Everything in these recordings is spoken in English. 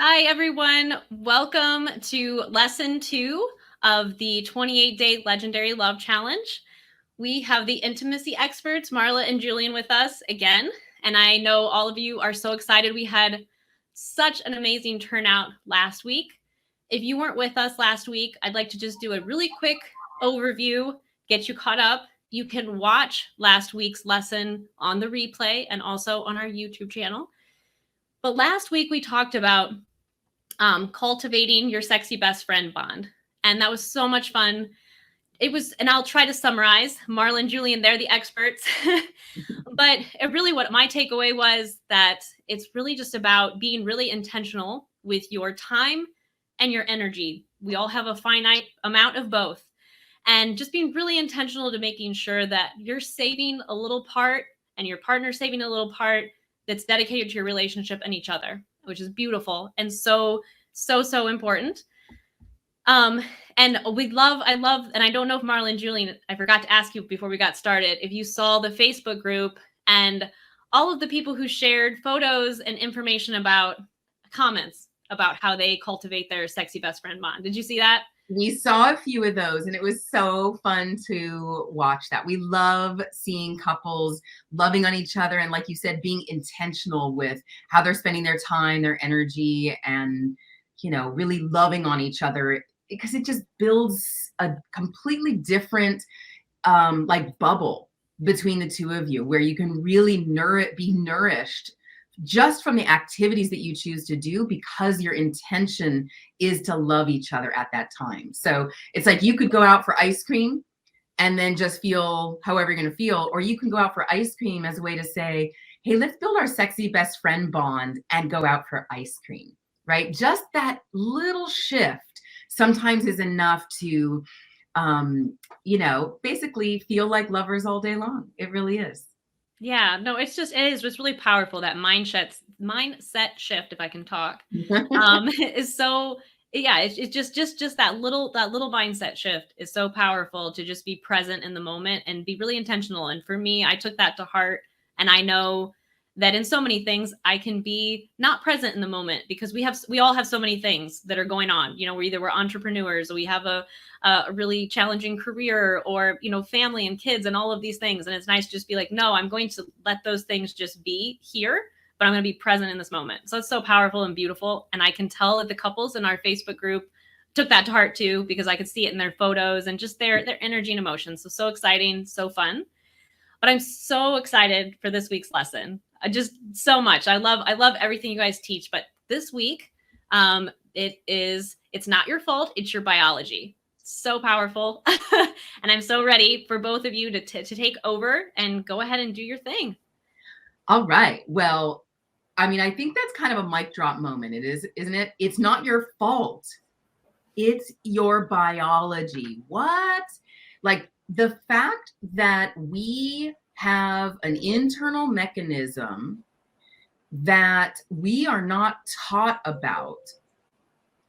Hi, everyone. Welcome to lesson 2 of the 28-day Legendary Love Challenge. We have the intimacy experts, Marla and Julian, with us again. And I know all of you are so excited. We had such an amazing turnout last week. If you weren't with us last week, I'd like to just do a really quick overview, get you caught up. You can watch last week's lesson on the replay and also on our YouTube channel. But last week we talked about cultivating your sexy best friend bond. And that was so much fun. It was, and I'll try to summarize. Marla and Julian, they're the experts. But really what my takeaway was that it's really just about being really intentional with your time and your energy. We all have a finite amount of both. And just being really intentional to making sure that you're saving a little part and your partner's saving a little part that's dedicated to your relationship and each other, which is beautiful and so important. And I love, and I don't know if Marla and Julian, I forgot to ask you before we got started, if you saw the Facebook group and all of the people who shared photos and information about comments about how they cultivate their sexy best friend bond. Did you see that? We saw a few of those and it was so fun to watch that. We love seeing couples loving on each other and, like you said, being intentional with how they're spending their time, their energy, and really loving on each other, because it just builds a completely different bubble between the two of you where you can really be nourished just from the activities that you choose to do, because your intention is to love each other at that time. So it's like you could go out for ice cream and then just feel however you're going to feel, or you can go out for ice cream as a way to say, hey, let's build our sexy best friend bond and go out for ice cream, right? Just that little shift sometimes is enough to, basically feel like lovers all day long. It really is. Yeah, no, it is really powerful. That mindset shift, if I can talk, is so, yeah, it's just that little mindset shift is so powerful, to just be present in the moment and be really intentional. And for me, I took that to heart. And I know that in so many things I can be not present in the moment, because we all have so many things that are going on. We're entrepreneurs, we have a really challenging career, or family and kids and all of these things, and it's nice to just be like, no, I'm going to let those things just be here, but I'm going to be present in this moment. So it's so powerful and beautiful. And I can tell that the couples in our Facebook group took that to heart too, because I could see it in their photos and just their energy and emotions. So exciting, so fun. But I'm so excited for this week's lesson. Just so much. I love everything you guys teach. But this week, it's not your fault, it's your biology. So powerful. And I'm so ready for both of you to take over and go ahead and do your thing. All right. Well, I think that's kind of a mic drop moment. It is, isn't it? It's not your fault. It's your biology. What? Like the fact that we have an internal mechanism that we are not taught about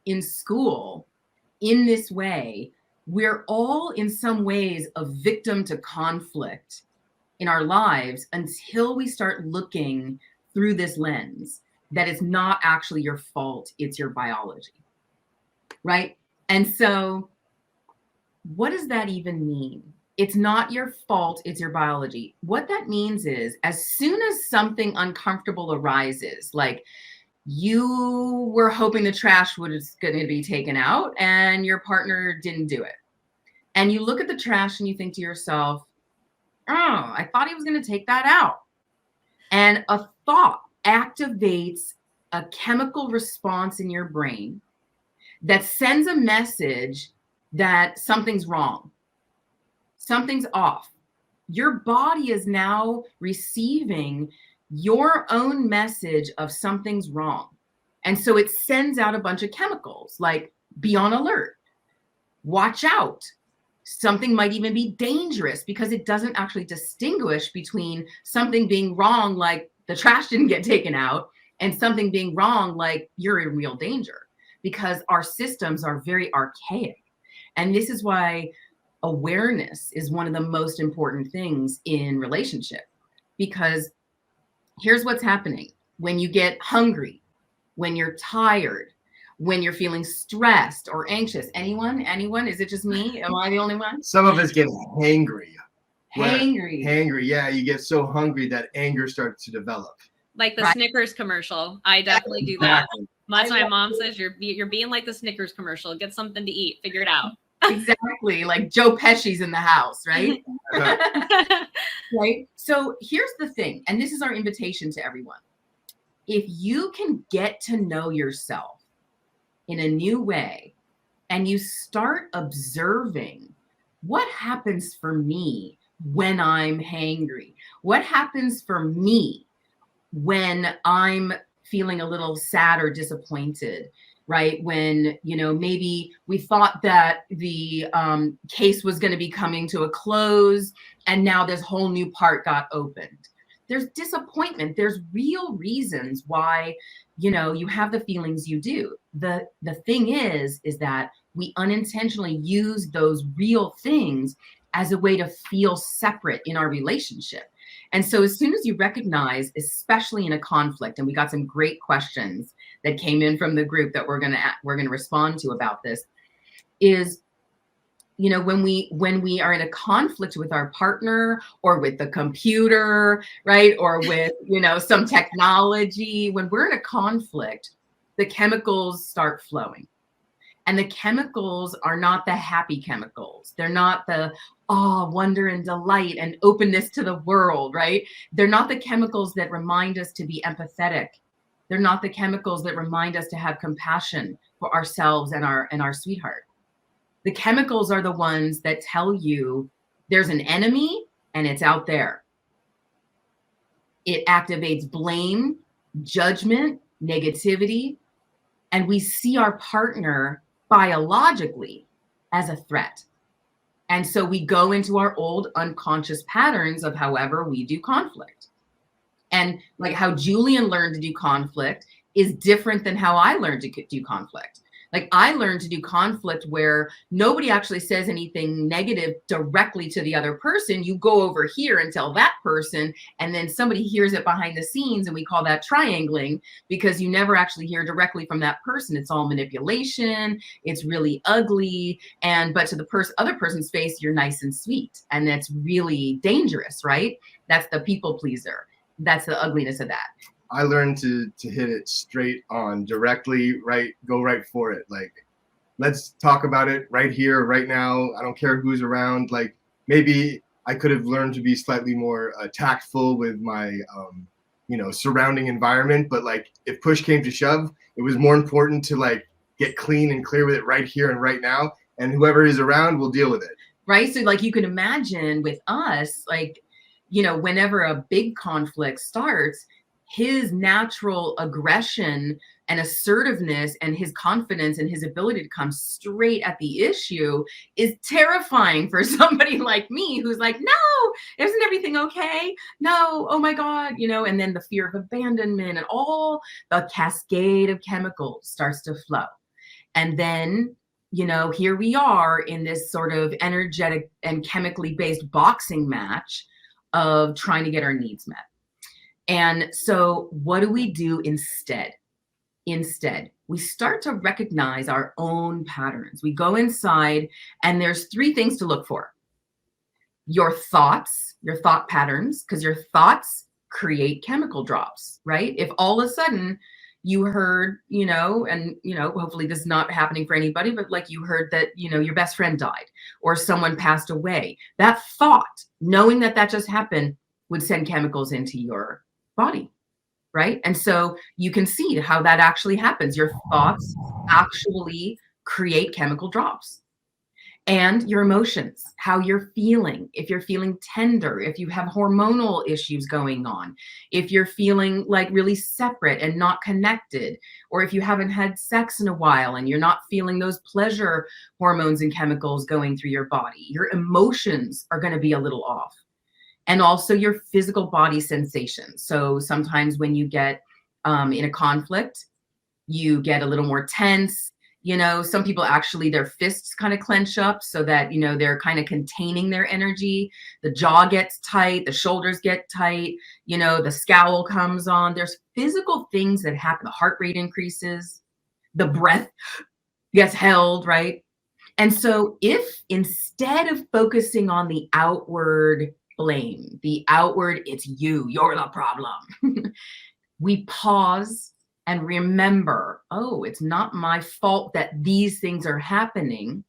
in school in this way. We're all in some ways a victim to conflict in our lives until we start looking through this lens that it's not actually your fault, it's your biology, right? And so what does that even mean? It's not your fault, it's your biology. What that means is, as soon as something uncomfortable arises, like you were hoping the trash was going to be taken out and your partner didn't do it, and you look at the trash and you think to yourself, oh, I thought he was going to take that out. And a thought activates a chemical response in your brain that sends a message that something's wrong, something's off. Your body is now receiving your own message of something's wrong. And so it sends out a bunch of chemicals like, be on alert, watch out. Something might even be dangerous, because it doesn't actually distinguish between something being wrong, like the trash didn't get taken out, and something being wrong, like you're in real danger, because our systems are very archaic. And this is why awareness is one of the most important things in relationship, because here's what's happening. When you get hungry, when you're tired, when you're feeling stressed or anxious. Anyone? Is it just me? Am I the only one? Some of us get hangry. Hangry. Yeah, you get so hungry that anger starts to develop. Like the Right. Snickers commercial. I definitely do that. That's my mom says you're being like the Snickers commercial. Get something to eat. Figure it out. Exactly. Like Joe Pesci's in the house, right? Right. So here's the thing, and this is our invitation to everyone. If you can get to know yourself in a new way and you start observing what happens for me when I'm hangry, what happens for me when I'm feeling a little sad or disappointed, right? When, maybe we thought that the case was going to be coming to a close and now this whole new part got opened. There's disappointment. There's real reasons why, you have the feelings you do. The thing is that we unintentionally use those real things as a way to feel separate in our relationship. And so as soon as you recognize, especially in a conflict, and we got some great questions that came in from the group that we're going to respond to about this, is, when we are in a conflict with our partner or with the computer, right? Or with, some technology, when we're in a conflict, the chemicals start flowing. And the chemicals are not the happy chemicals. They're not the wonder and delight and openness to the world, right? They're not the chemicals that remind us to be empathetic. They're not the chemicals that remind us to have compassion for ourselves and our sweetheart. The chemicals are the ones that tell you there's an enemy and it's out there. It activates blame, judgment, negativity, and we see our partner biologically as a threat. And so we go into our old unconscious patterns of however we do conflict. And like how Julian learned to do conflict is different than how I learned to do conflict. Like I learned to do conflict where nobody actually says anything negative directly to the other person. You go over here and tell that person, and then somebody hears it behind the scenes, and we call that triangling, because you never actually hear directly from that person. It's all manipulation. It's really ugly. But to the other person's face, you're nice and sweet. And that's really dangerous, right? That's the people pleaser. That's the ugliness of that. I learned to hit it straight on, directly, right, go right for it. Like, let's talk about it right here, right now. I don't care who's around. Like, maybe I could have learned to be slightly more tactful with my, surrounding environment. But like, if push came to shove, it was more important to like get clean and clear with it right here and right now. And whoever is around will deal with it. Right. So like you can imagine with us, like, whenever a big conflict starts, his natural aggression and assertiveness and his confidence and his ability to come straight at the issue is terrifying for somebody like me who's like, no, isn't everything okay? No, oh my God, and then the fear of abandonment and all the cascade of chemicals starts to flow. And then, here we are in this sort of energetic and chemically based boxing match of trying to get our needs met. And so what do we do instead? Instead, we start to recognize our own patterns. We go inside, and there's 3 things to look for. Your thoughts, your thought patterns, because your thoughts create chemical drops, right? If all of a sudden you heard, hopefully this is not happening for anybody, but like you heard that, your best friend died or someone passed away, that thought, knowing that that just happened, would send chemicals into your body, right? And so you can see how that actually happens. Your thoughts actually create chemical drops. And your emotions, how you're feeling, if you're feeling tender, if you have hormonal issues going on, if you're feeling like really separate and not connected, or if you haven't had sex in a while and you're not feeling those pleasure hormones and chemicals going through your body, your emotions are going to be a little off. And also your physical body sensations. So sometimes when you get in a conflict, you get a little more tense, You know, some people actually, their fists kind of clench up so that, you know, they're kind of containing their energy. The jaw gets tight, the shoulders get tight, you know, the scowl comes on. There's physical things that happen. The heart rate increases, the breath gets held, right? And so if instead of focusing on the outward blame, the outward, it's you, you're the problem, we pause and remember, oh, it's not my fault that these things are happening.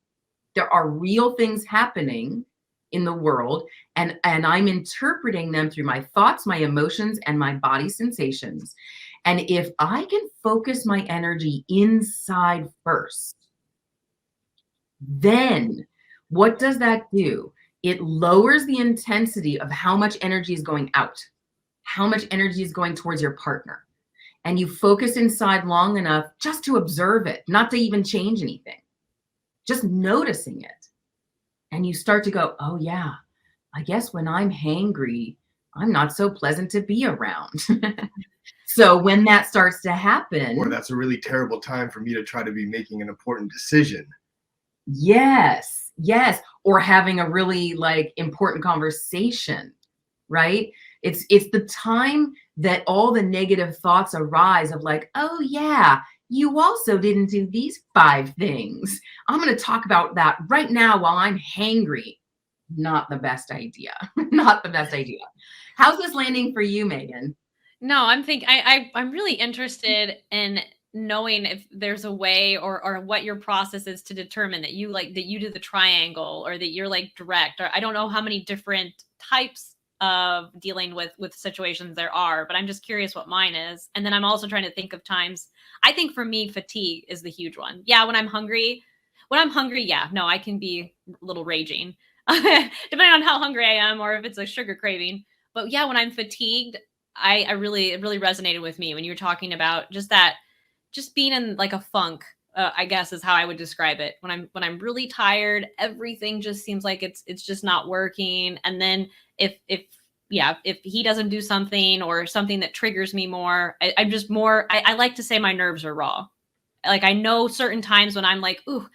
There are real things happening in the world, and I'm interpreting them through my thoughts, my emotions, and my body sensations. And if I can focus my energy inside first, then what does that do? It lowers the intensity of how much energy is going out, how much energy is going towards your partner. And you focus inside long enough just to observe it, not to even change anything, just noticing it. And you start to go, oh yeah, I guess when I'm hangry, I'm not so pleasant to be around. So when that starts to happen, or that's a really terrible time for me to try to be making an important decision. Yes, yes. Or having a really like important conversation, right? It's the time that all the negative thoughts arise of like, oh yeah, you also didn't do these 5 things. I'm going to talk about that right now while I'm hangry. Not the best idea. Not the best idea. How's this landing for you, Megan? No, I'm really interested in knowing if there's a way or what your process is to determine that you do the triangle, or that you're like direct, or I don't know how many different types of dealing with situations there are, but I'm just curious what mine is. And then I'm also trying to think of times. I think for me, fatigue is the huge one. Yeah, when I'm hungry, yeah, no, I can be a little raging, depending on how hungry I am or if it's a sugar craving. But yeah, when I'm fatigued, it really resonated with me when you were talking about just being in like a funk. I guess is how I would describe it. When I'm really tired, everything just seems like it's just not working. And then if he doesn't do something or something that triggers me more, I'm just more. I like to say my nerves are raw. Like I know certain times when I'm like, ooh,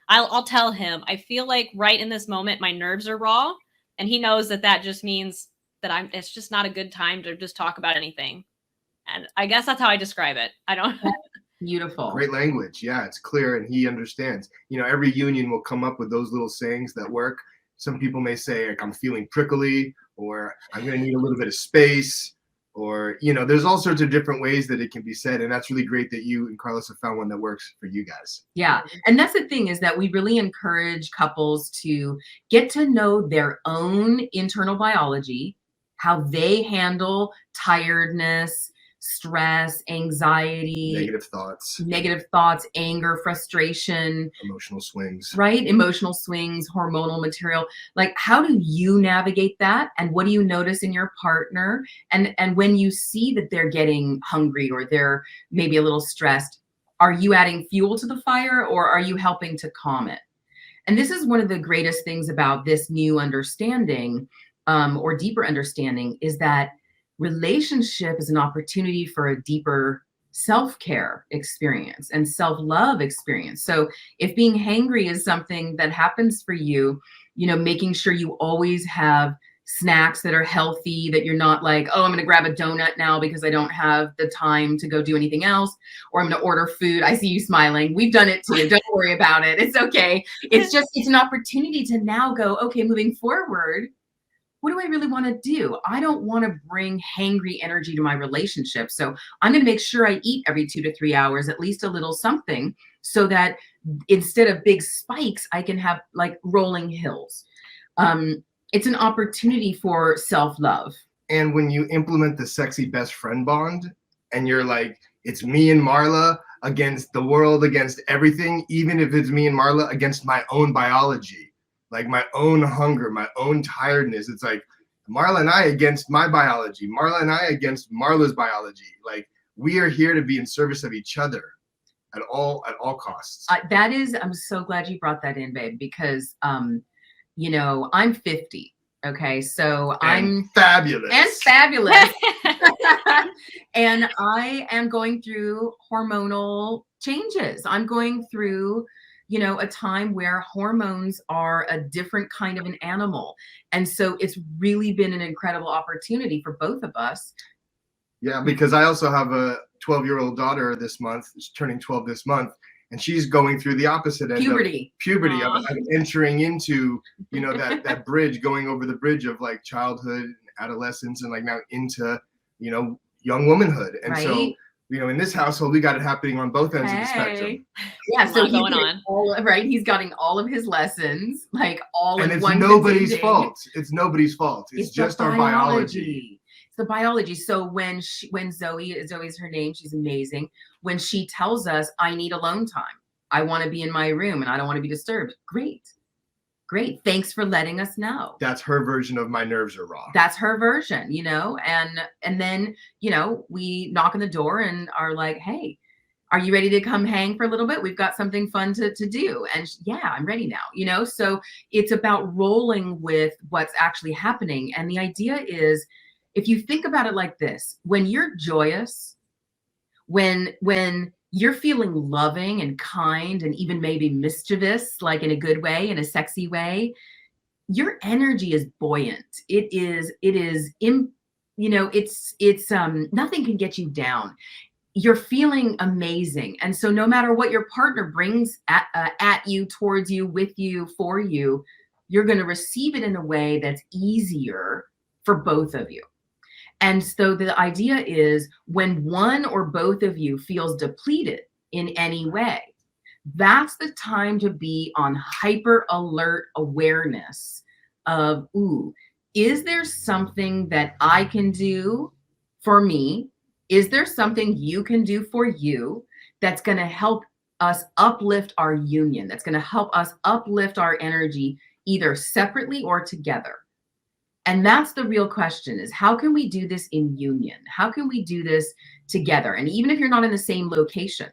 I'll tell him I feel like right in this moment my nerves are raw, and he knows that just means that it's just not a good time to just talk about anything. And I guess that's how I describe it. I don't. Beautiful. Great language. Yeah, it's clear and he understands. You know, every union will come up with those little sayings that work. Some people may say, like, I'm feeling prickly, or I'm going to need a little bit of space, or, you know, there's all sorts of different ways that it can be said. And that's really great that you and Carlos have found one that works for you guys. Yeah. And that's the thing, is that we really encourage couples to get to know their own internal biology, how they handle tiredness, stress, anxiety, negative thoughts, anger, frustration, emotional swings, right? Emotional swings, hormonal material. Like, how do you navigate that? And what do you notice in your partner? And when you see that they're getting hungry or they're maybe a little stressed, are you adding fuel to the fire, or are you helping to calm it? And this is one of the greatest things about this new understanding, or deeper understanding, is that relationship is an opportunity for a deeper self-care experience and self-love experience. So if being hangry is something that happens for you, you know, making sure you always have snacks that are healthy, that you're not like, oh, I'm going to grab a donut now because I don't have the time to go do anything else, or I'm going to order food. I see you smiling. We've done it too. Don't worry about it. It's okay. It's an opportunity to now go, okay, moving forward, what do I really want to do? I don't want to bring hangry energy to my relationship. So I'm going to make sure I eat every 2 to 3 hours, at least a little something, so that instead of big spikes, I can have like rolling hills. It's an opportunity for self-love. And when you implement the sexy best friend bond, and you're like, it's me and Marla against the world, against everything, even if it's me and Marla against my own biology, like my own hunger, my own tiredness. It's like Marla and I against my biology, Marla and I against Marla's biology. Like, we are here to be in service of each other at all costs. I'm so glad you brought that in, babe, because, you know, I'm 50. Okay. So I'm fabulous. And fabulous. And I am going through hormonal changes. I'm going through, a time where hormones are a different kind of an animal. And so it's really been an incredible opportunity for both of us. Yeah, because I also have a 12-year-old daughter this month. She's turning 12 this month. And she's going through the opposite end Puberty. of puberty, of entering into, that bridge, going over the bridge of like childhood, adolescence, and like now into, young womanhood. And so, in this household, we got it happening on both ends of the spectrum. Yeah, so he's going on. Right, he's getting all of his lessons, like all in it's one. Nobody's fault. It's nobody's fault. It's just our biology. It's the biology. So when Zoe's her name, she's amazing. When she tells us, I need alone time, I want to be in my room and I don't want to be disturbed. Great. Thanks for letting us know. That's her version of my nerves are raw. That's her version, and then, we knock on the door and are like, hey, are you ready to come hang for a little bit? We've got something fun to do. And yeah, I'm ready now, so it's about rolling with what's actually happening. And the idea is, if you think about it like this, when you're joyous, when you're feeling loving and kind and even maybe mischievous, like in a good way, in a sexy way, your energy is buoyant. It's nothing can get you down. You're feeling amazing. And so no matter what your partner brings at you, towards you, with you, for you, you're going to receive it in a way that's easier for both of you. And so the idea is, when one or both of you feels depleted in any way, that's the time to be on hyper alert awareness of, is there something that I can do for me? Is there something you can do for you that's going to help us uplift our union, that's going to help us uplift our energy, either separately or together? And that's the real question, is how can we do this in union? How can we do this together? And even if you're not in the same location,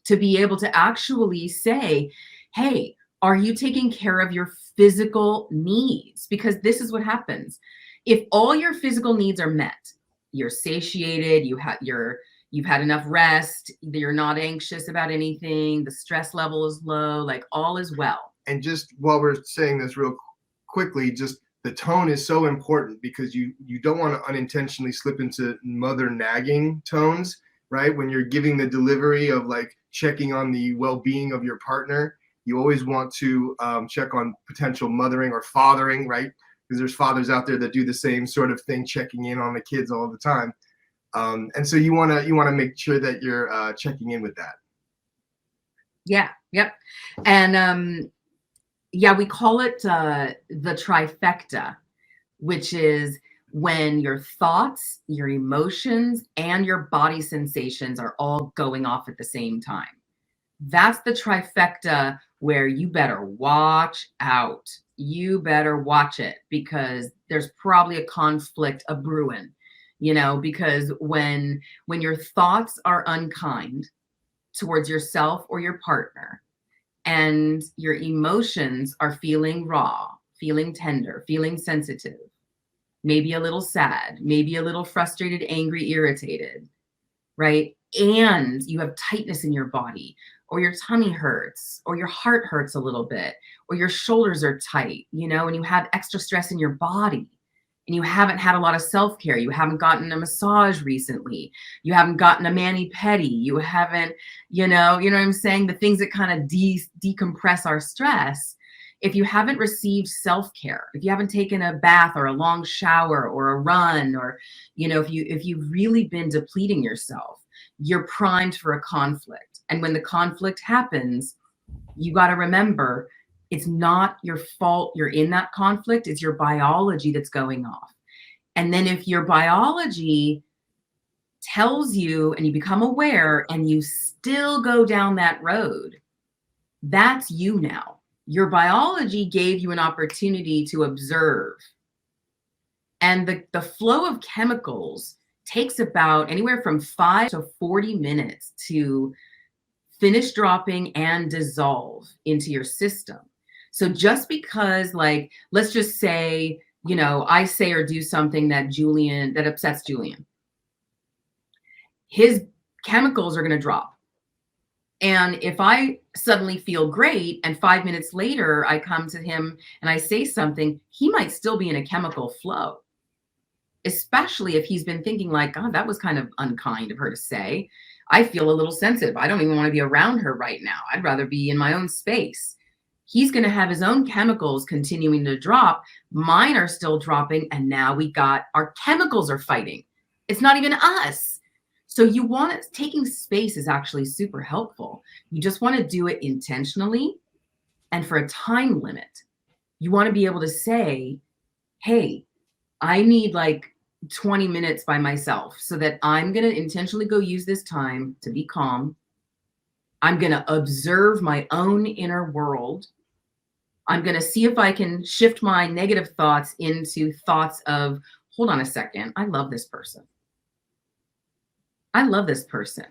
to be able to actually say, hey, are you taking care of your physical needs? Because this is what happens. If all your physical needs are met, you're satiated, you've had enough rest, you're not anxious about anything, the stress level is low, like all is well. And just while we're saying this real quickly, just the tone is so important, because you don't want to unintentionally slip into mother nagging tones, right? When you're giving the delivery of like checking on the well-being of your partner, you always want to check on potential mothering or fathering, right? Because there's fathers out there that do the same sort of thing, checking in on the kids all the time. And so you want to make sure that you're checking in with that. Yeah. Yep. And we call it the trifecta, which is when your thoughts, your emotions, and your body sensations are all going off at the same time. That's the trifecta where you better watch out. You better watch it, because there's probably a conflict a brewing, because when your thoughts are unkind towards yourself or your partner, and your emotions are feeling raw, feeling tender, feeling sensitive, maybe a little sad, maybe a little frustrated, angry, irritated, right? And you have tightness in your body, or your tummy hurts, or your heart hurts a little bit, or your shoulders are tight, and you have extra stress in your body, and you haven't had a lot of self-care. You haven't gotten a massage recently. You haven't gotten a mani-pedi. You haven't, you know what I'm saying? The things that kind of decompress our stress. If you haven't received self-care, if you haven't taken a bath or a long shower or a run, or, if you've really been depleting yourself, you're primed for a conflict. And when the conflict happens, you got to remember, it's not your fault you're in that conflict. It's your biology that's going off. And then if your biology tells you and you become aware and you still go down that road, that's you now. Your biology gave you an opportunity to observe. And the flow of chemicals takes about anywhere from 5 to 40 minutes to finish dropping and dissolve into your system. So just because, let's just say, I say or do something that upsets Julian. his chemicals are going to drop. And if I suddenly feel great and 5 minutes later I come to him and I say something, he might still be in a chemical flow, especially if he's been thinking like, God, that was kind of unkind of her to say. I feel a little sensitive. I don't even want to be around her right now. I'd rather be in my own space. He's going to have his own chemicals continuing to drop. Mine are still dropping. And now our chemicals are fighting. It's not even us. So taking space is actually super helpful. You just want to do it intentionally and for a time limit. You want to be able to say, hey, I need like 20 minutes by myself so that I'm going to intentionally go use this time to be calm. I'm going to observe my own inner world. I'm going to see if I can shift my negative thoughts into thoughts of, hold on a second, I love this person. I love this person.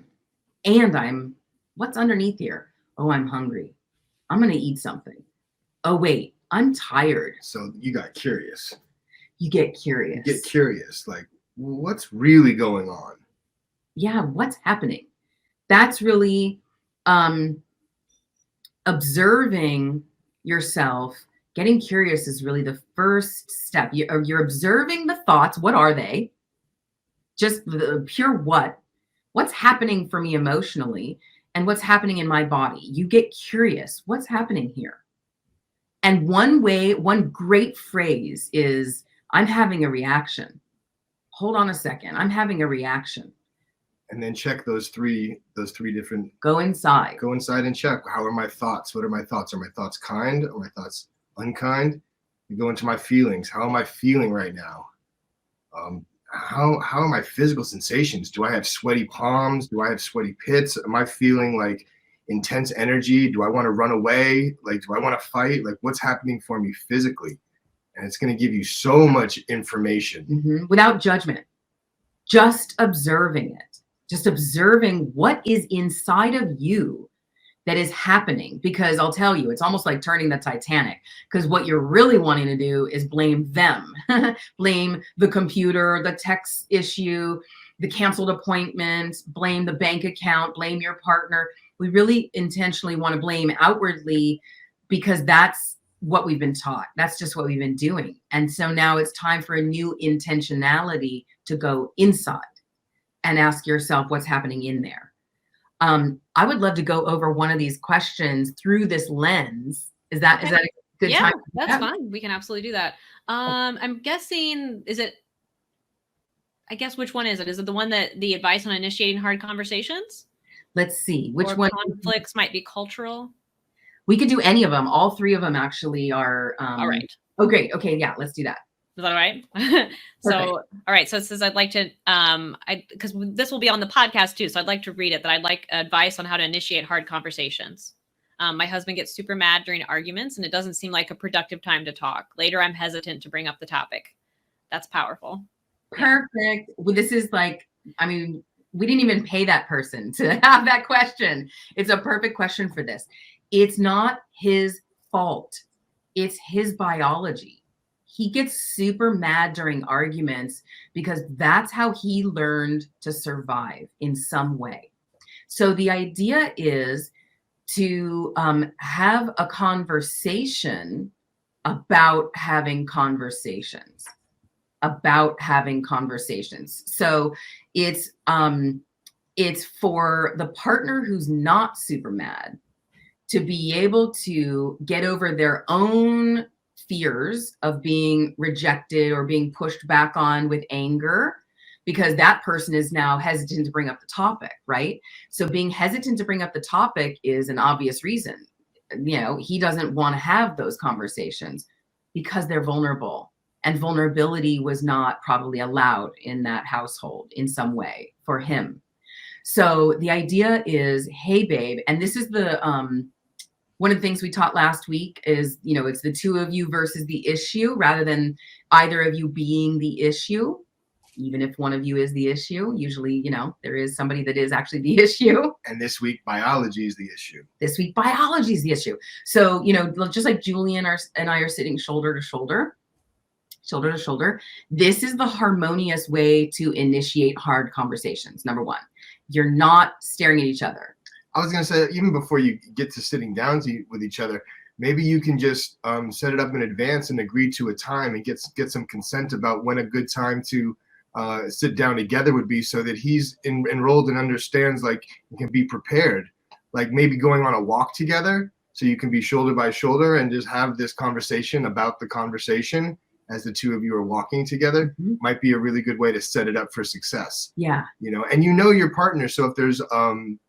And what's underneath here? Oh, I'm hungry. I'm going to eat something. Oh, wait, I'm tired. So you got curious. You get curious. You get curious. Like, what's really going on? Yeah, what's happening? That's really observing yourself. Getting curious is really the first step. You're observing the thoughts. What are they? Just the pure what's happening for me emotionally and what's happening in my body. You get curious. What's happening here? And one great phrase is, I'm having a reaction. Hold on a second. I'm having a reaction. And then check those three different. Go inside. Go inside and check. How are my thoughts? What are my thoughts? Are my thoughts kind? Are my thoughts unkind? You go into my feelings. How am I feeling right now? How are my physical sensations? Do I have sweaty palms? Do I have sweaty pits? Am I feeling like intense energy? Do I want to run away? Like, do I want to fight? Like, what's happening for me physically? And it's going to give you so much information. Without judgment, just observing it, just observing what is inside of you that is happening. Because I'll tell you, it's almost like turning the Titanic, because what you're really wanting to do is blame them, blame the computer, the text issue, the canceled appointment, blame the bank account, blame your partner. We really intentionally want to blame outwardly because that's what we've been taught. That's just what we've been doing. And so now it's time for a new intentionality to go inside and ask yourself what's happening in there. I would love to go over one of these questions through this lens. Is that a good time? Yeah, that's fine. We can absolutely do that. I'm guessing, I guess which one is it? Is it the one that the advice on initiating hard conversations? Let's see. Which one? Conflicts might be cultural. We could do any of them. All three of them actually are. All right. Okay. Yeah, let's do that. Is that all right? So, all right. So it says, I'd like to, because this will be on the podcast too. So I'd like to read it, that I'd like advice on how to initiate hard conversations. My husband gets super mad during arguments and it doesn't seem like a productive time to talk. Later, I'm hesitant to bring up the topic. That's powerful. Perfect. Well, this is like, I mean, we didn't even pay that person to have that question. It's a perfect question for this. It's not his fault. It's his biology. He gets super mad during arguments because that's how he learned to survive in some way. So the idea is to have a conversation about having conversations. So it's for the partner who's not super mad to be able to get over their own fears of being rejected or being pushed back on with anger, because that person is now hesitant to bring up the topic, right? So being hesitant to bring up the topic is an obvious reason. You know, he doesn't want to have those conversations because they're vulnerable, and vulnerability was not probably allowed in that household in some way for him. So the idea is, hey, babe, and this is the one of the things we taught last week is, you know, it's the two of you versus the issue rather than either of you being the issue. Even if one of you is the issue, usually, you know, there is somebody that is actually the issue. And this week, biology is the issue. So, you know, just like Julian and I are sitting shoulder to shoulder, this is the harmonious way to initiate hard conversations. Number one, You're not staring at each other. I was going to say, even before you get to sitting down with each other, maybe you can just set it up in advance and agree to a time and get some consent about when a good time to sit down together would be, so that he's enrolled and understands, like, you can be prepared. Like maybe going on a walk together so you can be shoulder by shoulder and just have this conversation about the conversation as the two of you are walking together might be a really good way to set it up for success. Yeah. You know, and you know your partner. So if there's,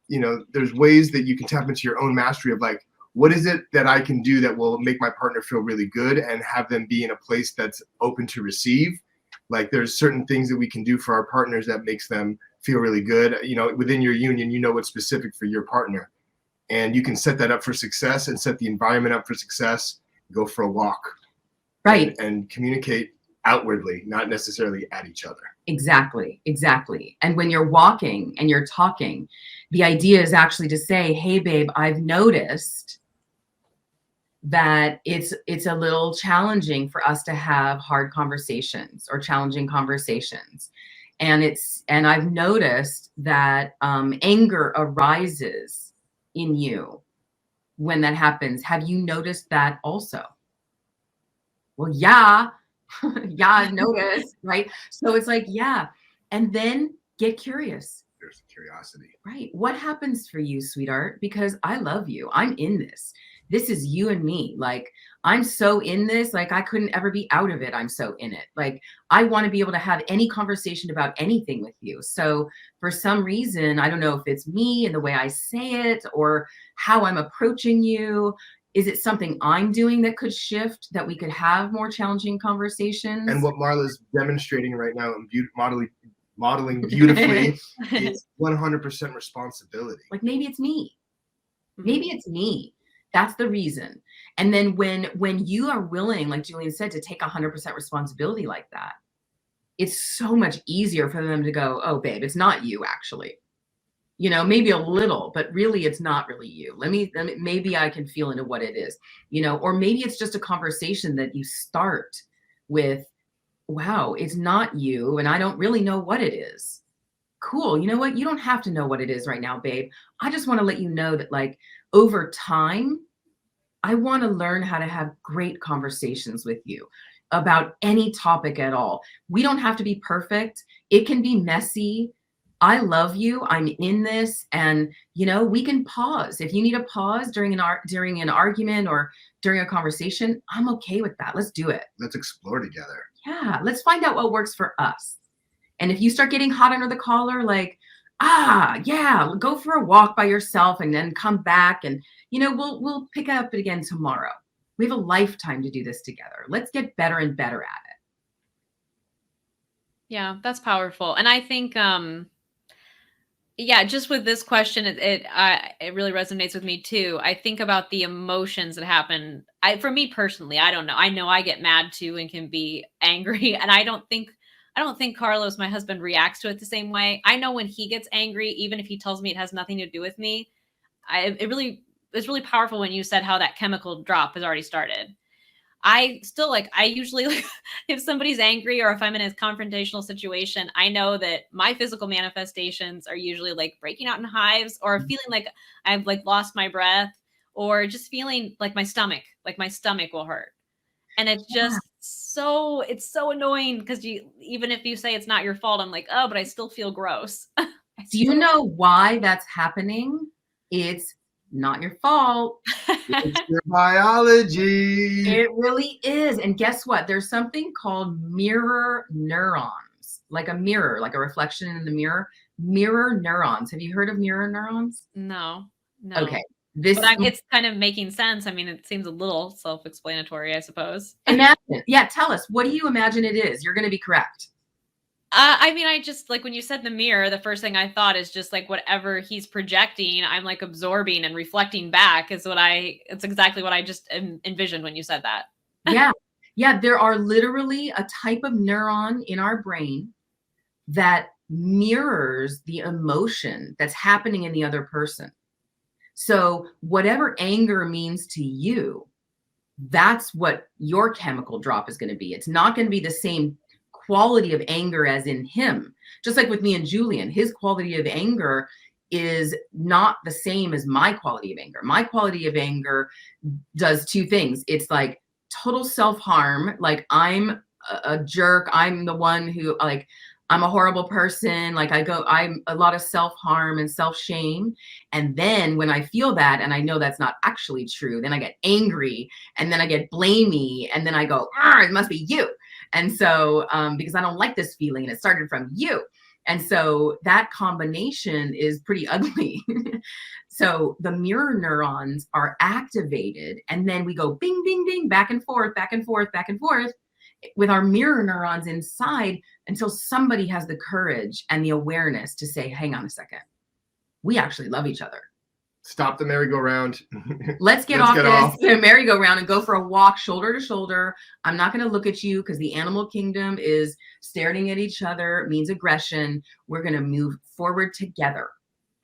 you know, there's ways that you can tap into your own mastery of like, what is it that I can do that will make my partner feel really good and have them be in a place that's open to receive? Like there's certain things that we can do for our partners that makes them feel really good. You know, within your union, you know what's specific for your partner. And you can set that up for success and set the environment up for success. Go for a walk. Right. And communicate outwardly, not necessarily at each other. Exactly. And when you're walking and you're talking, the idea is actually to say, hey, babe, I've noticed that it's a little challenging for us to have hard conversations or challenging conversations. And I've noticed that anger arises in you when that happens. Have you noticed that also? Well, yeah, I've noticed, right? So it's like, yeah. And then get curious. There's curiosity. Right. What happens for you, sweetheart? Because I love you. I'm in this. This is you and me. Like, I'm so in this, like I couldn't ever be out of it. I'm so in it. Like, I want to be able to have any conversation about anything with you. So for some reason, I don't know if it's me and the way I say it or how I'm approaching you. Is it something I'm doing that could shift, that we could have more challenging conversations? And what Marla's demonstrating right now and modeling beautifully is 100% responsibility. Like maybe it's me. Maybe it's me. That's the reason. And then when you are willing, like Julian said, to take 100% responsibility like that, it's so much easier for them to go, oh, babe, it's not you actually. You know, maybe a little, but really it's not really you. Maybe I can feel into what it is, you know, or maybe it's just a conversation that you start with, wow, it's not you. And I don't really know what it is. Cool. You know what? You don't have to know what it is right now, babe. I just want to let you know that like over time, I want to learn how to have great conversations with you about any topic at all. We don't have to be perfect. It can be messy. I love you. I'm in this. And, you know, we can pause. If you need a pause during an argument or during a conversation, I'm okay with that. Let's do it. Let's explore together. Yeah. Let's find out what works for us. And if you start getting hot under the collar, like, yeah, go for a walk by yourself and then come back and, you know, we'll pick up again tomorrow. We have a lifetime to do this together. Let's get better and better at it. Yeah, that's powerful. And I think, yeah, just with this question, it really resonates with me too. I think about the emotions that happen. For me personally, I don't know. I know I get mad too and can be angry. And I don't think Carlos, my husband, reacts to it the same way. I know when he gets angry, even if he tells me it has nothing to do with me, it's really powerful when you said how that chemical drop has already started. I usually, if somebody's angry or if I'm in a confrontational situation, I know that my physical manifestations are usually like breaking out in hives or feeling like I've like lost my breath or just feeling like my stomach will hurt. And it's just it's so annoying because even if you say it's not your fault, I'm like, oh, but I still feel gross. Do you know why that's happening? It's not your fault. It's your biology. It really is. And guess what? There's something called mirror neurons, like a mirror, like a reflection in the mirror. Mirror neurons. Have you heard of mirror neurons? No. Okay. It's kind of making sense. I mean, it seems a little self-explanatory, I suppose. Imagine. Yeah, tell us. What do you imagine it is? You're going to be correct. I mean, I just like when you said the mirror, the first thing I thought is just like whatever he's projecting, I'm like absorbing and reflecting back it's exactly what I just envisioned when you said that. Yeah. Yeah. There are literally a type of neuron in our brain that mirrors the emotion that's happening in the other person. So whatever anger means to you, that's what your chemical drop is going to be. It's not going to be the same quality of anger as in him. Just like with me and Julian, his quality of anger is not the same as my quality of anger. My quality of anger does two things. It's like total self-harm. Like I'm a jerk. I'm the one who like, I'm a horrible person. Like I'm a lot of self-harm and self-shame. And then when I feel that, and I know that's not actually true, then I get angry and then I get blamey. And then I go, it must be you. And so, because I don't like this feeling and it started from you. And so that combination is pretty ugly. So the mirror neurons are activated and then we go bing, bing, bing, back and forth, back and forth, back and forth with our mirror neurons inside until somebody has the courage and the awareness to say, hang on a second, we actually love each other. Stop the merry-go-round. Let's get off this merry-go-round and go for a walk shoulder to shoulder. I'm not going to look at you because the animal kingdom is staring at each other, means aggression. We're going to move forward together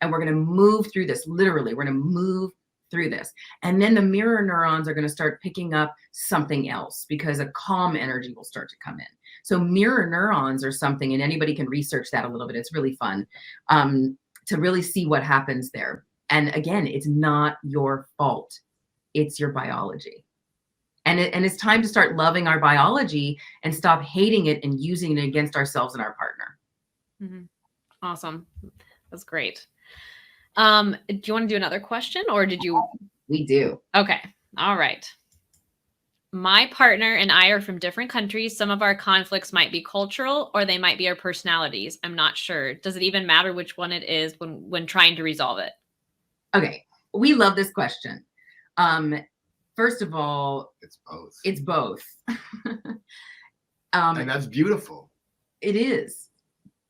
and we're going to move through this. Literally, we're going to move through this. And then the mirror neurons are going to start picking up something else because a calm energy will start to come in. So mirror neurons are something, and anybody can research that a little bit. It's really fun to really see what happens there. And again, it's not your fault. It's your biology. And it's time to start loving our biology and stop hating it and using it against ourselves and our partner. Mm-hmm. Awesome. That's great. Do you want to do another question or did you? We do. Okay. All right. My partner and I are from different countries. Some of our conflicts might be cultural or they might be our personalities. I'm not sure. Does it even matter which one it is when trying to resolve it? Okay. We love this question. First of all, it's both. It's both. And that's beautiful. It is.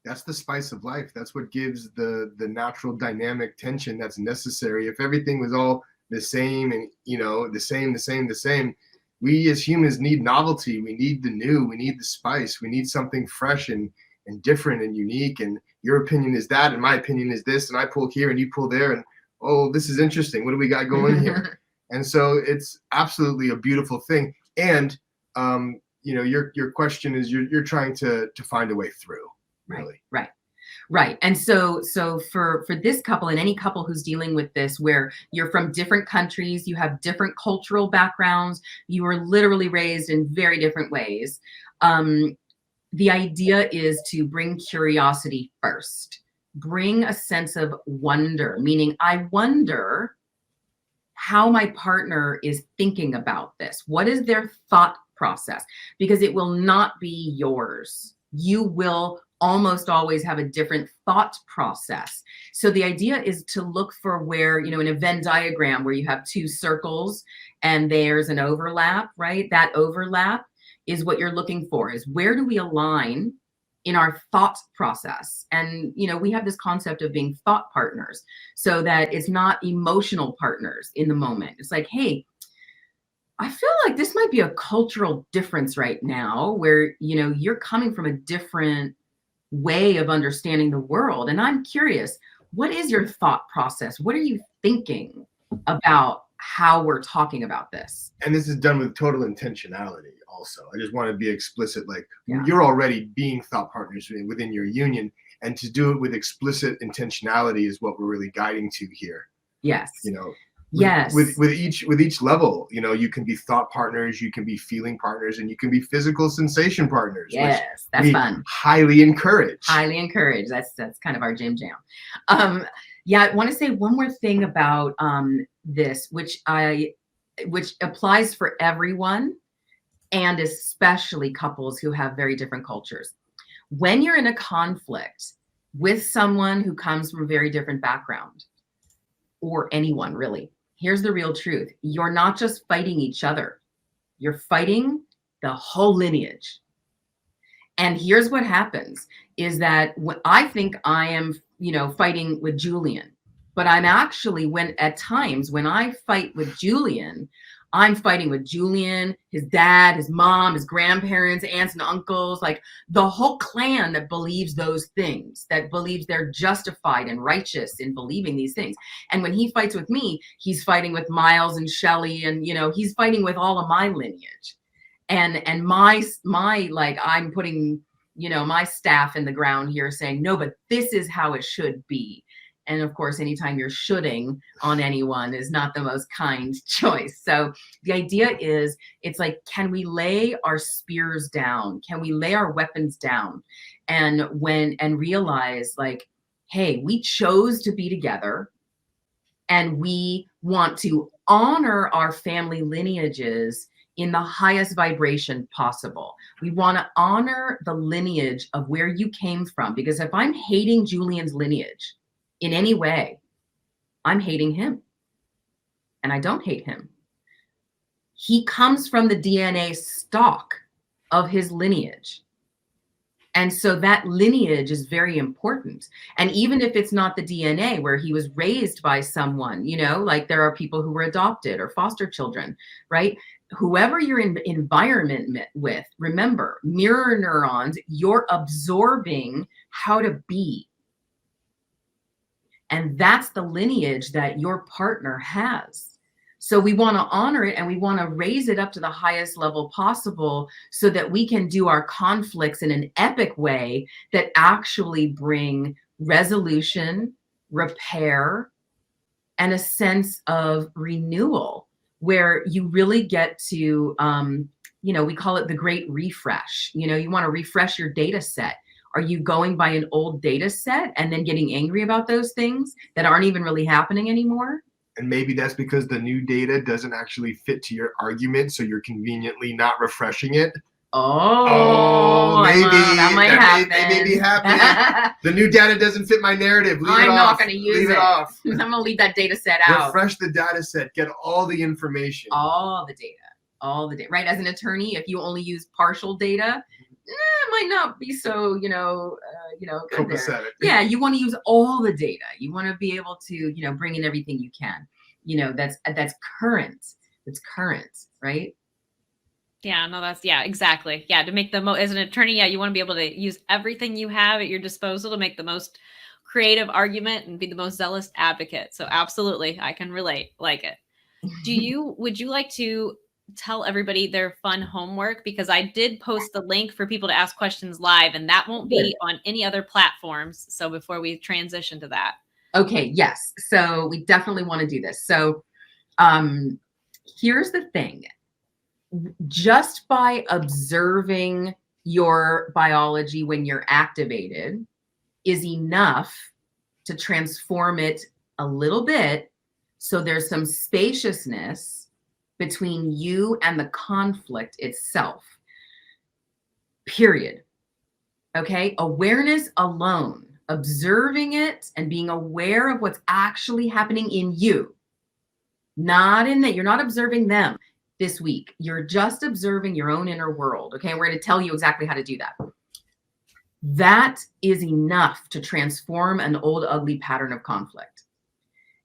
That's the spice of life. That's what gives the natural dynamic tension that's necessary. If everything was all the same and, the same, we as humans need novelty. We need the new. We need the spice. We need something fresh and different and unique. And your opinion is that, and my opinion is this, and I pull here and you pull there, and oh, this is interesting. What do we got going here? And so it's absolutely a beautiful thing. And your question is you're trying to find a way through. Really. Right. And so for this couple and any couple who's dealing with this, where you're from different countries, you have different cultural backgrounds, you were literally raised in very different ways. The idea is to bring curiosity first. Bring a sense of wonder, meaning I wonder how my partner is thinking about this. What is their thought process? Because it will not be yours. You will almost always have a different thought process. So the idea is to look for where, in a Venn diagram where you have two circles and there's an overlap, right? That overlap is what you're looking for, is where do we align in our thought process? And, we have this concept of being thought partners so that it's not emotional partners in the moment. It's like, hey, I feel like this might be a cultural difference right now where, you're coming from a different way of understanding the world. And I'm curious, what is your thought process? What are you thinking about how we're talking about this? And this is done with total intentionality also. I just want to be explicit, you're already being thought partners within your union, and to do it with explicit intentionality is what we're really guiding to here. Yes. Yes. With each level, you can be thought partners, you can be feeling partners, and you can be physical sensation partners. Yes, that's fun. Highly encourage. That's kind of our jam. I want to say one more thing about this, which applies for everyone, and especially couples who have very different cultures. When you're in a conflict with someone who comes from a very different background, or anyone really, here's the real truth. You're not just fighting each other. You're fighting the whole lineage. And here's what happens is that I think I am, fighting with Julian, but I'm actually at times when I fight with Julian, I'm fighting with Julian, his dad, his mom, his grandparents, aunts and uncles, like the whole clan that believes those things, that believes they're justified and righteous in believing these things. And when he fights with me, he's fighting with Miles and Shelley, and he's fighting with all of my lineage. And my I'm putting my staff in the ground here saying, no, but this is how it should be. And of course, anytime you're shoulding on anyone is not the most kind choice. So the idea is, it's like, can we lay our spears down? Can we lay our weapons down? And realize, like, hey, we chose to be together, and we want to honor our family lineages in the highest vibration possible. We want to honor the lineage of where you came from, because if I'm hating Julian's lineage in any way, I'm hating him. And I don't hate him. He comes from the DNA stock of his lineage. And so that lineage is very important. And even if it's not the DNA where he was raised by someone, like there are people who were adopted or foster children, right? Whoever you're in environment with, remember, mirror neurons, you're absorbing how to be. And that's the lineage that your partner has. So we want to honor it, and we want to raise it up to the highest level possible, so that we can do our conflicts in an epic way that actually bring resolution, repair, and a sense of renewal, where you really get to, we call it the great refresh. You want to refresh your data set. Are you going by an old data set and then getting angry about those things that aren't even really happening anymore? And maybe that's because the new data doesn't actually fit to your argument, so you're conveniently not refreshing it. Maybe that might happen. That may be happening. The new data doesn't fit my narrative. I'm not going to use it. Leave it off. I'm going to leave that data set out. Refresh the data set. Get all the information. All the data. Right? As an attorney, if you only use partial data, it might not be so, good copacetic. Yeah, you want to use all the data. You want to be able to, bring in everything you can. That's current. It's current, right? Yeah, no, exactly. Yeah, to make as an attorney, you want to be able to use everything you have at your disposal to make the most creative argument and be the most zealous advocate. So absolutely, I can relate. Like it. Would you like to tell everybody their fun homework? Because I did post the link for people to ask questions live, and that won't be on any other platforms. So before we transition to that. Okay, yes. So we definitely want to do this. So here's the thing. Just by observing your biology when you're activated is enough to transform it a little bit, so there's some spaciousness between you and the conflict itself. Period. Okay? Awareness alone, observing it and being aware of what's actually happening in you. Not in that, you're not observing them this week. You're just observing your own inner world. Okay? We're going to tell you exactly how to do that. That is enough to transform an old, ugly pattern of conflict.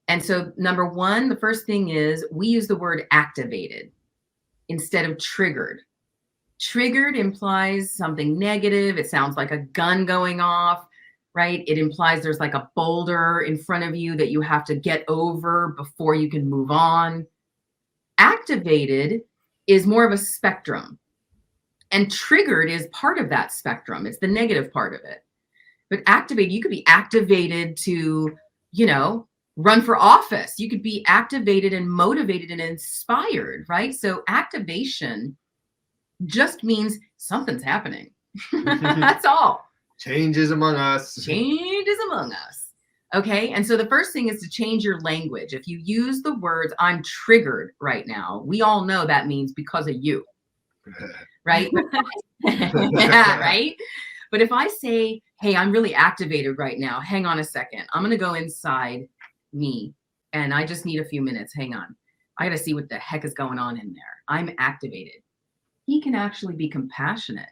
And so, number one, the first thing is we use the word activated instead of triggered. Triggered implies something negative. It sounds like a gun going off, right? It implies there's like a boulder in front of you that you have to get over before you can move on. Activated is more of a spectrum. And triggered is part of that spectrum. It's the negative part of it. But activated, you could be activated to, run for office. You could be activated and motivated and inspired, right? So activation just means something's happening. That's all. Change is among us. Change is among us. Okay. And so the first thing is to change your language. If you use the words, I'm triggered right now, we all know that means because of you. Right? Yeah, right? But if I say, hey, I'm really activated right now, hang on a second. I'm going to go inside me and I just need a few minutes. Hang on. I got to see what the heck is going on in there. I'm activated. He can actually be compassionate.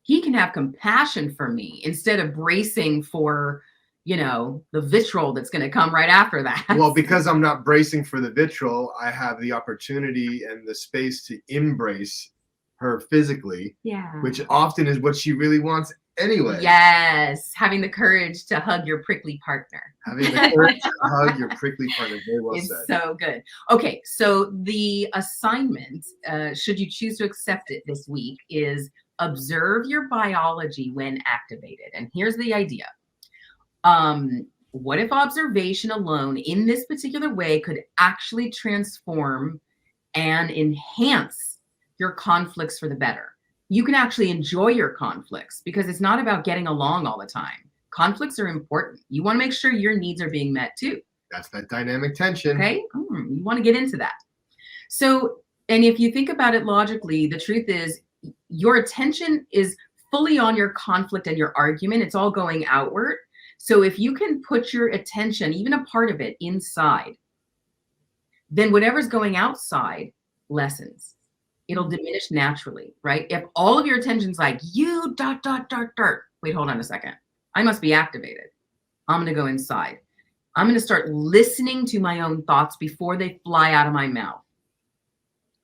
He can have compassion for me instead of bracing for, the vitriol that's going to come right after that. Well, because I'm not bracing for the vitriol, I have the opportunity and the space to embrace her physically, which often is what she really wants anyway. Yes, having the courage to hug your prickly partner. Having the courage to hug your prickly partner. Very well said. So good. Okay, so the assignment, should you choose to accept it this week, is observe your biology when activated. And here's the idea. What if observation alone in this particular way could actually transform and enhance your conflicts for the better? You can actually enjoy your conflicts because it's not about getting along all the time. Conflicts are important. You want to make sure your needs are being met too. That's that dynamic tension. Okay. You want to get into that. So, and if you think about it logically, the truth is your attention is fully on your conflict and your argument. It's all going outward. So if you can put your attention, even a part of it, inside, then whatever's going outside lessens. It'll diminish naturally, right? If all of your attention's like, you ... Wait, hold on a second. I must be activated. I'm going to go inside. I'm going to start listening to my own thoughts before they fly out of my mouth.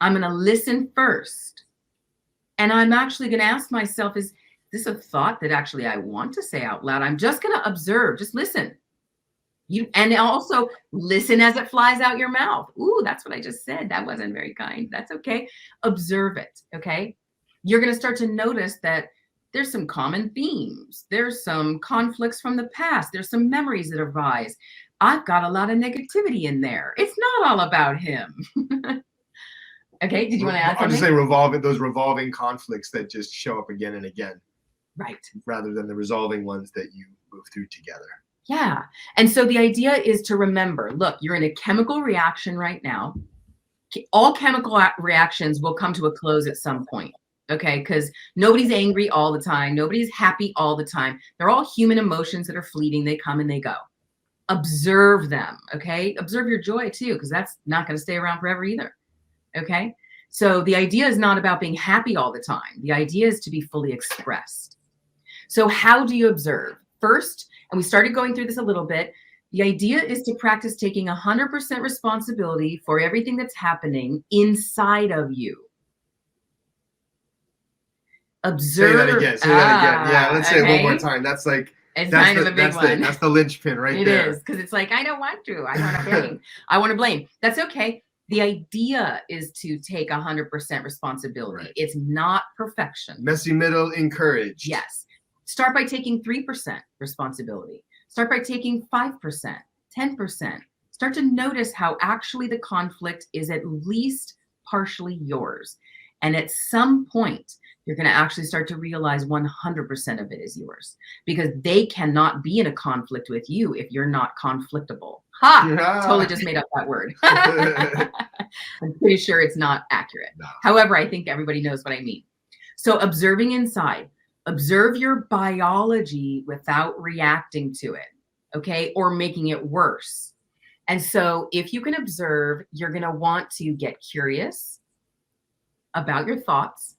I'm going to listen first. And I'm actually going to ask myself, is this a thought that actually I want to say out loud? I'm just going to observe, just listen. And also listen as it flies out your mouth. Ooh, that's what I just said. That wasn't very kind. That's okay. Observe it, okay? You're going to start to notice that there's some common themes. There's some conflicts from the past. There's some memories that arise. I've got a lot of negativity in there. It's not all about him. Okay, did you want to add something? I'm just saying those revolving conflicts that just show up again and again. Right. Rather than the resolving ones that you move through together. Yeah. And so the idea is to remember, look, you're in a chemical reaction right now. All chemical reactions will come to a close at some point. Okay, because nobody's angry all the time. Nobody's happy all the time. They're all human emotions that are fleeting. They come and they go. Observe them, okay? Observe your joy too, because that's not going to stay around forever either, okay? So the idea is not about being happy all the time. The idea is to be fully expressed. So how do you observe? First, and we started going through this a little bit, the idea is to practice taking 100% responsibility for everything that's happening inside of you. Observe. Say that again. Say that again. Yeah, let's say it one more time. That's like it's kind of a big one. That's the linchpin right there. It is, because it's like, I don't want to. I want to blame. I want to blame. That's okay. The idea is to take 100% responsibility. Right. It's not perfection. Messy middle encouraged. Yes. Start by taking 3% responsibility. Start by taking 5%, 10%. Start to notice how actually the conflict is at least partially yours. And at some point, you're going to actually start to realize 100% of it is yours, because they cannot be in a conflict with you if you're not conflictable. Ha! Yeah. Totally just made up that word. I'm pretty sure it's not accurate. No. However, I think everybody knows what I mean. So observing inside, observe your biology without reacting to it, okay? Or making it worse. And so if you can observe, you're going to want to get curious about your thoughts.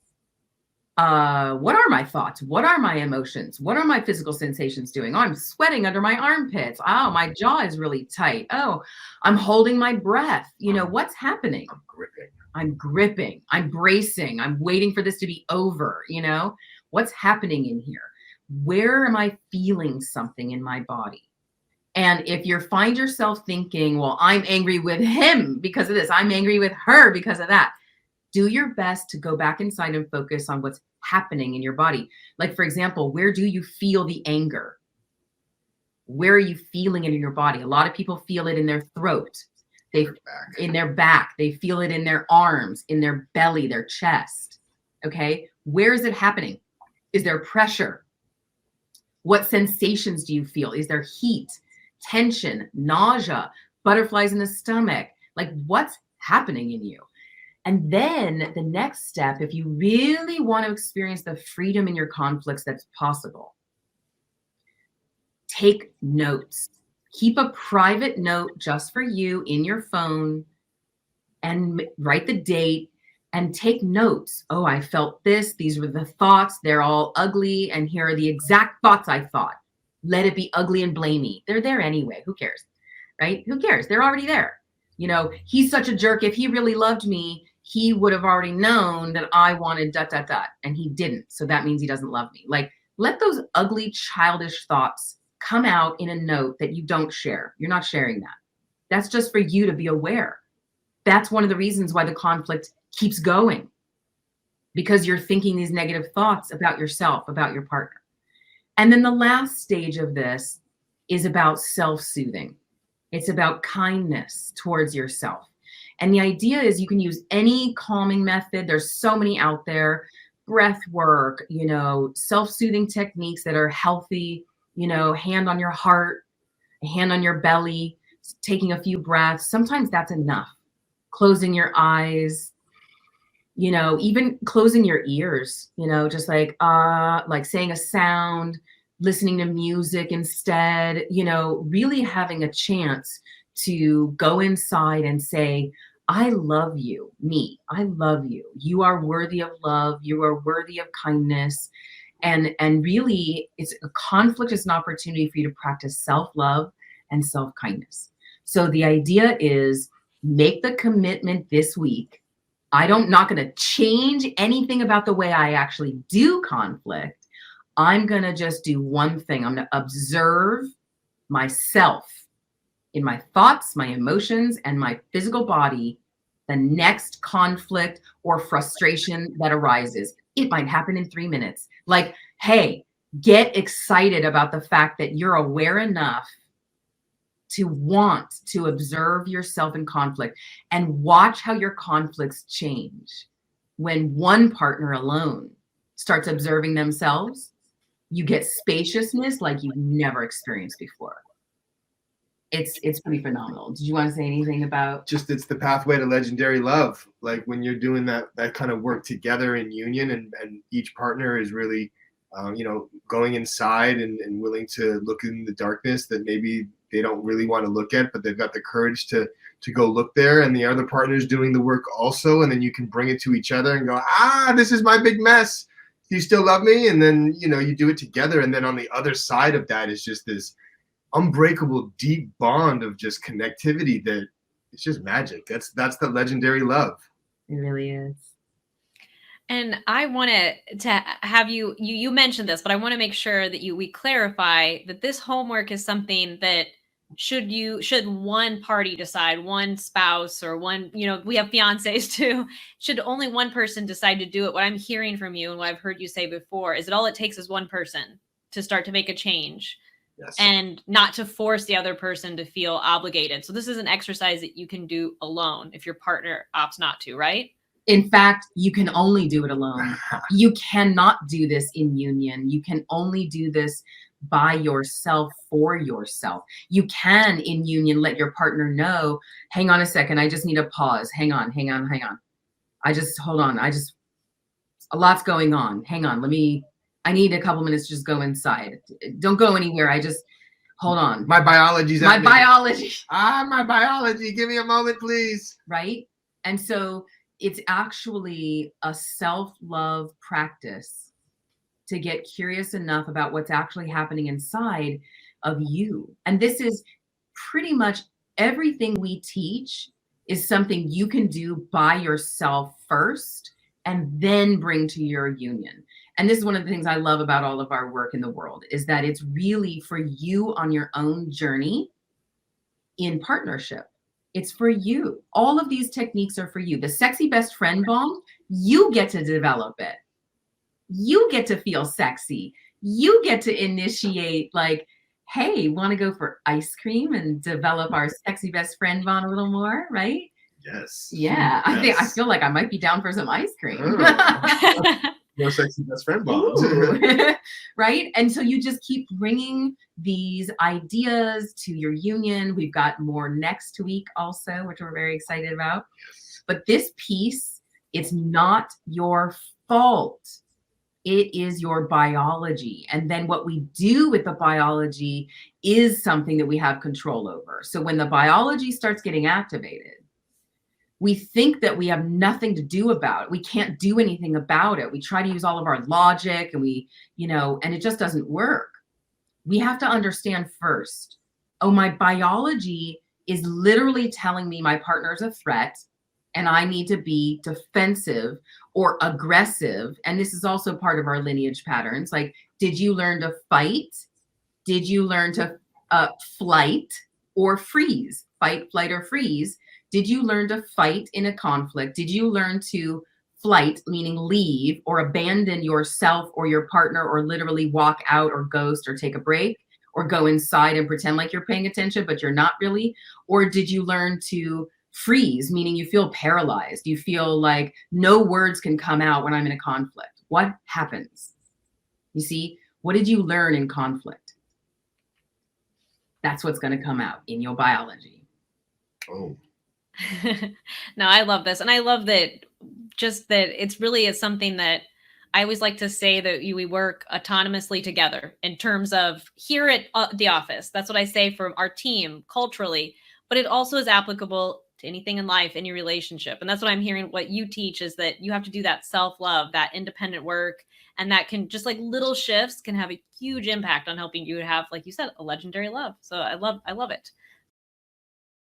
What are my thoughts? What are my emotions? What are my physical sensations doing? Oh, I'm sweating under my armpits. Oh, my jaw is really tight. Oh, I'm holding my breath. You know, what's happening? I'm gripping. I'm bracing. I'm waiting for this to be over. You know, what's happening in here? Where am I feeling something in my body? And if you find yourself thinking, well, I'm angry with him because of this, I'm angry with her because of that, do your best to go back inside and focus on what's happening in your body. Like, for example, where do you feel the anger? Where are you feeling it in your body? A lot of people feel it in their throat, in their back. They feel it in their arms, in their belly, their chest. Okay, where is it happening? Is there pressure? What sensations do you feel? Is there heat, tension, nausea, butterflies in the stomach? Like, what's happening in you? And then the next step, if you really want to experience the freedom in your conflicts that's possible, take notes. Keep a private note just for you in your phone and write the date and take notes. Oh, I felt this. These were the thoughts. They're all ugly. And here are the exact thoughts I thought. Let it be ugly and blamey. They're there anyway. Who cares? Right? Who cares? They're already there. You know, he's such a jerk. If he really loved me, he would have already known that I wanted ... and he didn't. So that means he doesn't love me. Like, let those ugly, childish thoughts come out in a note that you don't share. You're not sharing that. That's just for you to be aware. That's one of the reasons why the conflict keeps going. because you're thinking these negative thoughts about yourself, about your partner. And then the last stage of this is about self-soothing. It's about kindness towards yourself. And the idea is you can use any calming method. There's so many out there, breath work, self-soothing techniques that are healthy, hand on your heart, a hand on your belly, taking a few breaths. Sometimes that's enough. Closing your eyes, even closing your ears, just like saying a sound, listening to music instead, really having a chance to go inside and say, I love you, me. I love you. You are worthy of love. You are worthy of kindness. And really, it's a conflict is an opportunity for you to practice self-love and self-kindness. So the idea is make the commitment this week. I'm not going to change anything about the way I actually do conflict. I'm going to just do one thing. I'm going to observe myself in my thoughts, my emotions, and my physical body, the next conflict or frustration that arises. It might happen in 3 minutes. Like, hey, get excited about the fact that you're aware enough to want to observe yourself in conflict and watch how your conflicts change. When one partner alone starts observing themselves, you get spaciousness like you've never experienced before. It's pretty phenomenal. Did you want to say anything about? Just it's the pathway to legendary love. Like when you're doing that kind of work together in union, and each partner is really, going inside and willing to look in the darkness that maybe they don't really want to look at, but they've got the courage to go look there, and the other partner is doing the work also, and then you can bring it to each other and go, this is my big mess. Do you still love me? And then, you do it together. And then on the other side of that is just this unbreakable, deep bond of just connectivity that it's just magic. That's the legendary love. It really is. And I wanted to have you mentioned this, but I want to make sure that we clarify that this homework is something that should one party decide, one spouse or one, we have fiancés too, should only one person decide to do it. What I'm hearing from you and what I've heard you say before is that all it takes is one person to start to make a change. Yes. And not to force the other person to feel obligated. So this is an exercise that you can do alone if your partner opts not to, right? In fact, you can only do it alone. You cannot do this in union. You can only do this by yourself, for yourself. You can in union let your partner know, hang on a second, I just need a pause. Hang on. Hold on. A lot's going on. Hang on. I need a couple minutes to just go inside. Don't go anywhere. Hold on. My biology's my biology. My biology. Give me a moment, please. Right? And so it's actually a self-love practice to get curious enough about what's actually happening inside of you. And this is pretty much everything we teach is something you can do by yourself first and then bring to your union. And this is one of the things I love about all of our work in the world is that it's really for you on your own journey in partnership. It's for you. All of these techniques are for you. The sexy best friend bond, you get to develop it. You get to feel sexy. You get to initiate like, hey, want to go for ice cream and develop our sexy best friend bond a little more, right? Yes. Yeah. Yes. I feel like I might be down for some ice cream. More sexy best friend bond. Right? And so you just keep bringing these ideas to your union. We've got more next week also, which we're very excited about. But this piece, it's not your fault. It is your biology. And then what we do with the biology is something that we have control over. So when the biology starts getting activated, we think that we have nothing to do about it. We can't do anything about it. We try to use all of our logic and and it just doesn't work. We have to understand first, my biology is literally telling me my partner is a threat and I need to be defensive or aggressive. And this is also part of our lineage patterns. Like, did you learn to fight? Did you learn to flight or freeze? Fight, flight, or freeze? Did you learn to fight in a conflict? Did you learn to flight, meaning leave or abandon yourself or your partner, or literally walk out or ghost or take a break, or go inside and pretend like you're paying attention, but you're not really? Or did you learn to freeze, meaning you feel paralyzed? You feel like no words can come out when I'm in a conflict. What happens? You see, what did you learn in conflict? That's what's going to come out in your biology. Oh, No, I love this. And I love that just that it's really is something that I always like to say that we work autonomously together in terms of here at the office. That's what I say for our team culturally, but it also is applicable to anything in life, in your relationship. And that's what I'm hearing. What you teach is that you have to do that self-love, that independent work. And that can just like little shifts can have a huge impact on helping you to have, like you said, a legendary love. So I love it.